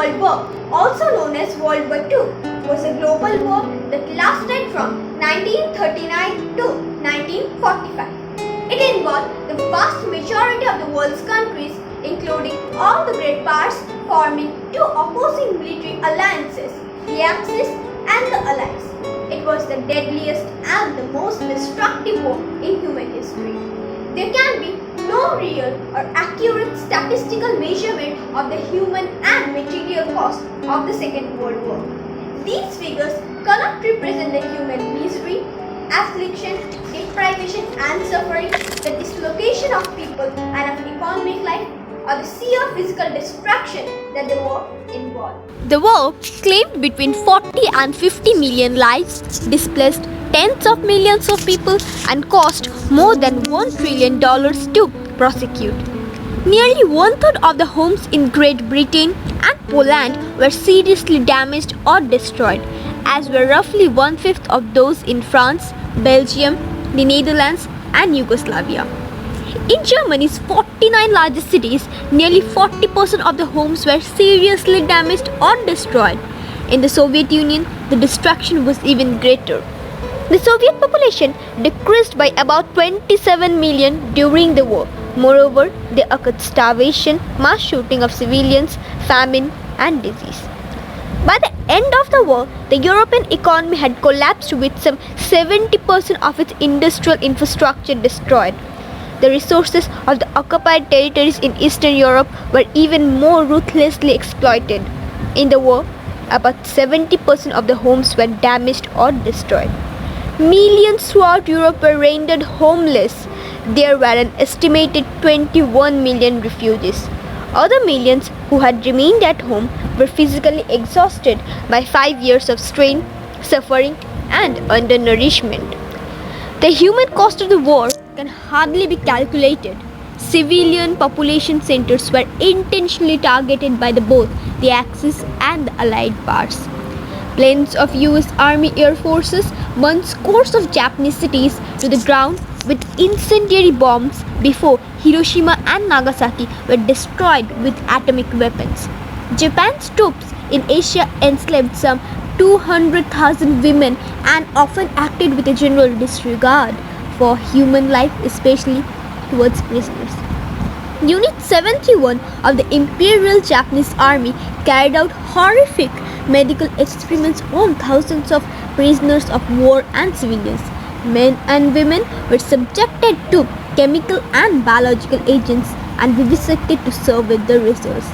World War, also known as World War II, was a global war that lasted from 1939 to 1945. It involved the vast majority of the world's countries, including all the great powers, forming two opposing military alliances, the Axis and the Allies. It was the deadliest and the most destructive war in human history. There can be no real or accurate statistical measurement of the human and material cost of the Second World War. These figures cannot represent the human misery, affliction, deprivation and suffering, the dislocation of people and of economic life, or the sheer physical destruction that the war involved. The war claimed between 40 and 50 million lives, displaced tens of millions of people, and cost more than $1 trillion to prosecute. Nearly one-third of the homes in Great Britain and Poland were seriously damaged or destroyed, as were roughly one-fifth of those in France, Belgium, the Netherlands, and Yugoslavia. In Germany's 49 largest cities, nearly 40% of the homes were seriously damaged or destroyed. In the Soviet Union, the destruction was even greater. The Soviet population decreased by about 27 million during the war. Moreover, there occurred starvation, mass shooting of civilians, famine, and disease. By the end of the war, the European economy had collapsed with some 70% of its industrial infrastructure destroyed. The resources of the occupied territories in Eastern Europe were even more ruthlessly exploited. In the war, about 70% of the homes were damaged or destroyed. Millions throughout Europe were rendered homeless. There were an estimated 21 million refugees. Other millions who had remained at home were physically exhausted by 5 years of strain, suffering, and undernourishment. The human cost of the war can hardly be calculated. Civilian population centers were intentionally targeted by both the Axis and the Allied powers. Planes of US Army Air Forces burned scores of Japanese cities to the ground with incendiary bombs before Hiroshima and Nagasaki were destroyed with atomic weapons. Japan's troops in Asia enslaved some 200,000 women and often acted with a general disregard for human life, especially towards prisoners. Unit 71 of the Imperial Japanese Army carried out horrific medical experiments on thousands of prisoners of war and civilians. Men and women were subjected to chemical and biological agents and vivisected to serve with the reserves.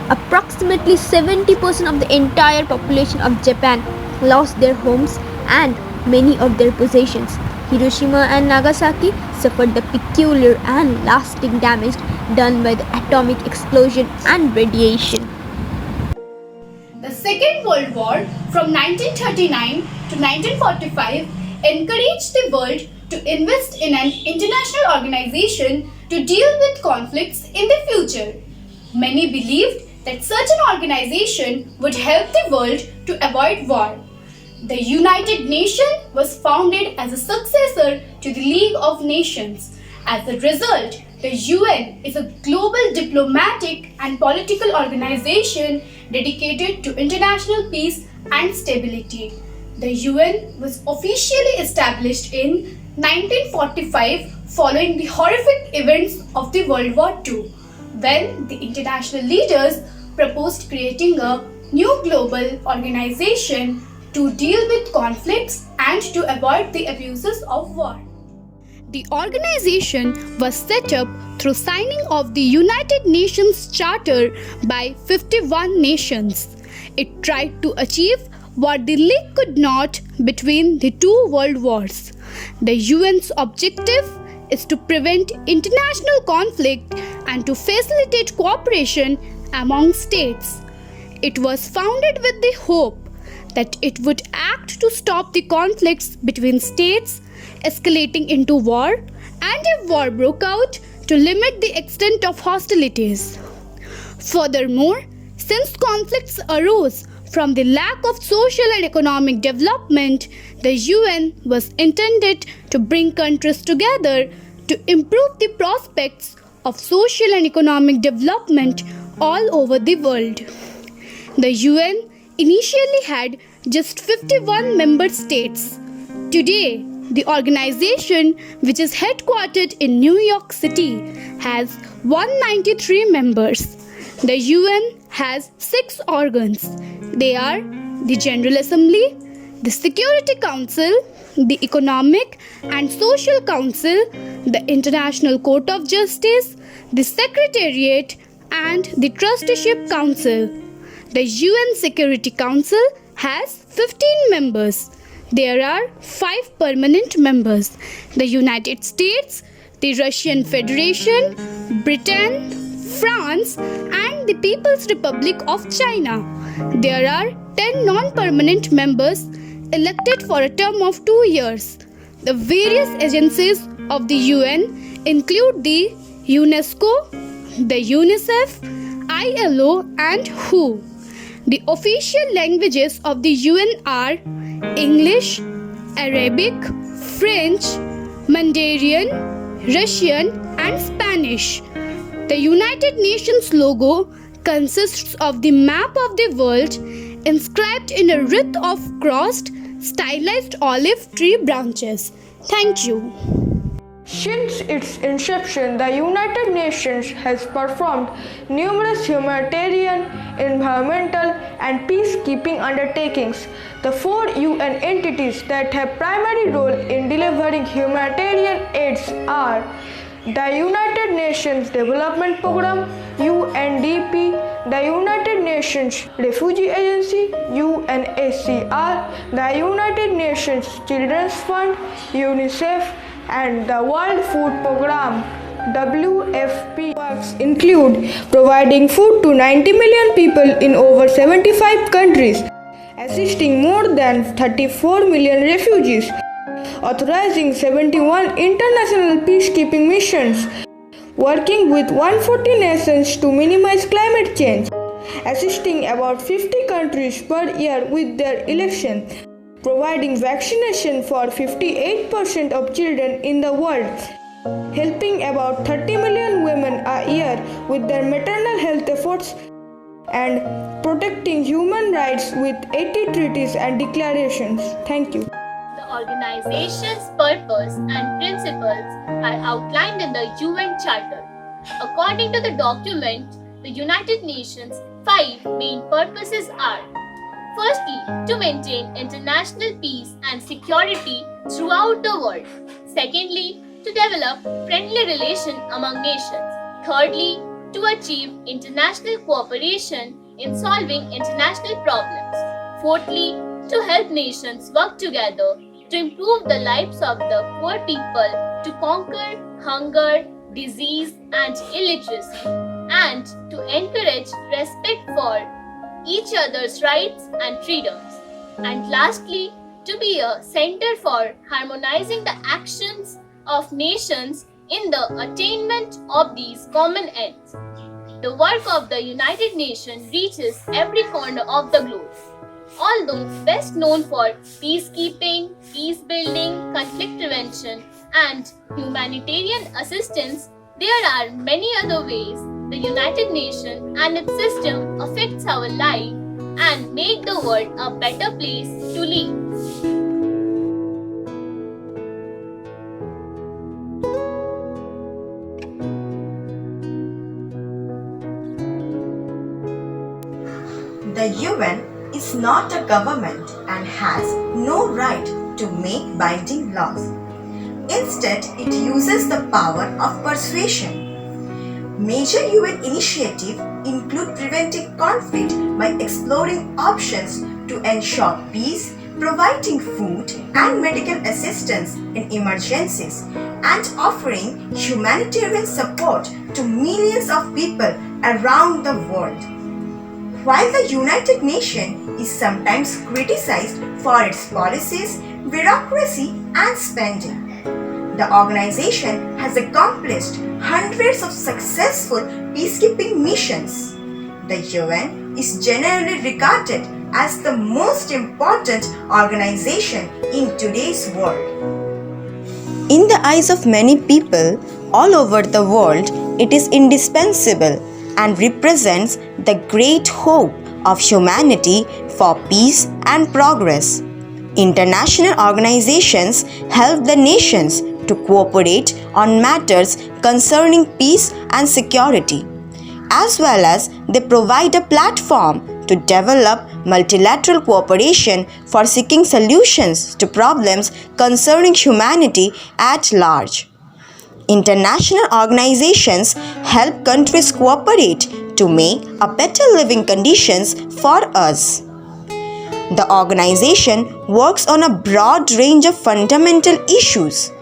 Approximately 70% of the entire population of Japan lost their homes and many of their possessions. Hiroshima and Nagasaki suffered the peculiar and lasting damage done by the atomic explosion and radiation. The Second World War from 1939 to 1945 encouraged the world to invest in an international organization to deal with conflicts in the future. Many believed that such an organization would help the world to avoid war. The United Nations was founded as a successor to the League of Nations. As a result, the UN is a global diplomatic and political organization dedicated to international peace and stability. The UN was officially established in 1945 following the horrific events of the World War II, when the international leaders proposed creating a new global organization to deal with conflicts and to avoid the abuses of war. The organization was set up through signing of the United Nations Charter by 51 nations. It tried to achieve what the League could not between the two world wars. The UN's objective is to prevent international conflict and to facilitate cooperation among states. It was founded with the hope that it would act to stop the conflicts between states escalating into war, and if war broke out, to limit the extent of hostilities. Furthermore, since conflicts arose from the lack of social and economic development, the UN was intended to bring countries together to improve the prospects of social and economic development all over the world. The UN initially had just 51 member states. Today, the organization, which is headquartered in New York City, has 193 members. The UN has 6 organs. They are the General Assembly, the Security Council, the Economic and Social Council, the International Court of Justice, the Secretariat, and the Trusteeship Council. The UN Security Council has 15 members. There are 5 permanent members: the United States, the Russian Federation, Britain, France, and the People's Republic of China. There are 10 non-permanent members elected for a term of 2 years. The various agencies of the UN include the UNESCO, the UNICEF, ILO, and WHO. The official languages of the UN are English, Arabic, French, Mandarin, Russian, and Spanish. The United Nations logo consists of the map of the world inscribed in a wreath of crossed, stylized olive tree branches. Thank you. Since its inception, the United Nations has performed numerous humanitarian, environmental, and peacekeeping undertakings. The 4 UN entities that have primary role in delivering humanitarian aids are the United Nations Development Programme (UNDP), the United Nations Refugee Agency (UNHCR), the United Nations Children's Fund (UNICEF), and the World Food Programme (WFP). Works include providing food to 90 million people in over 75 countries, assisting more than 34 million refugees, authorizing 71 international peacekeeping missions, working with 140 nations to minimize climate change, assisting about 50 countries per year with their election, providing vaccination for 58% of children in the world, helping about 30 million women a year with their maternal health efforts, and protecting human rights with 80 treaties and declarations. Thank you. The organization's purpose and principles are outlined in the UN Charter. According to the document, the United Nations' 5 main purposes are: firstly, to maintain international peace and security throughout the world. Secondly, to develop friendly relations among nations. Thirdly, to achieve international cooperation in solving international problems. Fourthly, to help nations work together to improve the lives of the poor people, to conquer hunger, disease, and illiteracy, and to encourage respect for each other's rights and freedoms. And lastly, to be a center for harmonizing the actions of nations in the attainment of these common ends. The work of the United Nations reaches every corner of the globe. Although best known for peacekeeping, peace building, conflict prevention, and humanitarian assistance, there are many other ways the United Nations and its system affects our life and make the world a better place to live. The UN is not a government and has no right to make binding laws. Instead, it uses the power of persuasion. Major UN initiatives include preventing conflict by exploring options to ensure peace, providing food and medical assistance in emergencies, and offering humanitarian support to millions of people around the world. While the United Nations is sometimes criticized for its policies, bureaucracy, and spending, the organization has accomplished hundreds of successful peacekeeping missions. The UN is generally regarded as the most important organization in today's world. In the eyes of many people all over the world, it is indispensable and represents the great hope of humanity for peace and progress. International organizations help the nations to cooperate on matters concerning peace and security, as well as they provide a platform to develop multilateral cooperation for seeking solutions to problems concerning humanity at large. International organizations help countries cooperate to make a better living conditions for us. The organization works on a broad range of fundamental issues,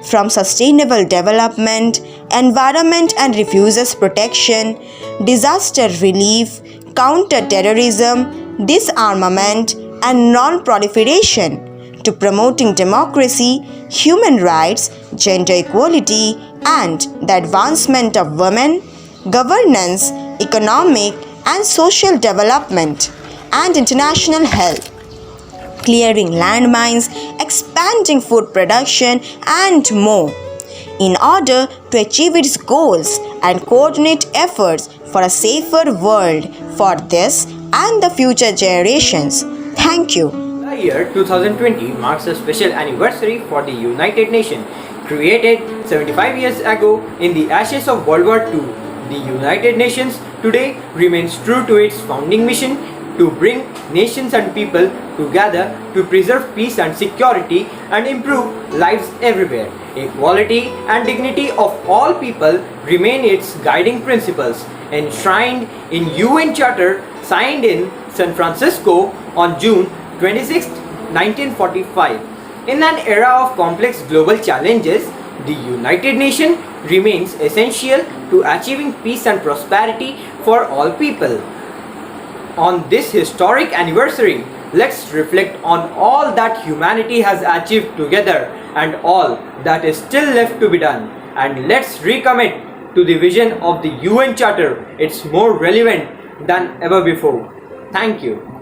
from sustainable development, environment and refugees protection, disaster relief, counter-terrorism, disarmament and non-proliferation, to promoting democracy, human rights, gender equality and the advancement of women, governance, economic and social development, and international health, clearing landmines, expanding food production, and more, in order to achieve its goals and coordinate efforts for a safer world for this and the future generations. Thank you. The year 2020 marks a special anniversary for the United Nations. Created 75 years ago in the ashes of World War II, the United Nations today remains true to its founding mission to bring nations and people together to preserve peace and security and improve lives everywhere. Equality and dignity of all people remain its guiding principles, enshrined in UN Charter signed in San Francisco on June 26, 1945. In an era of complex global challenges, the United Nations remains essential to achieving peace and prosperity for all people. On this historic anniversary, let's reflect on all that humanity has achieved together and all that is still left to be done. And let's recommit to the vision of the UN Charter. It's more relevant than ever before. Thank you.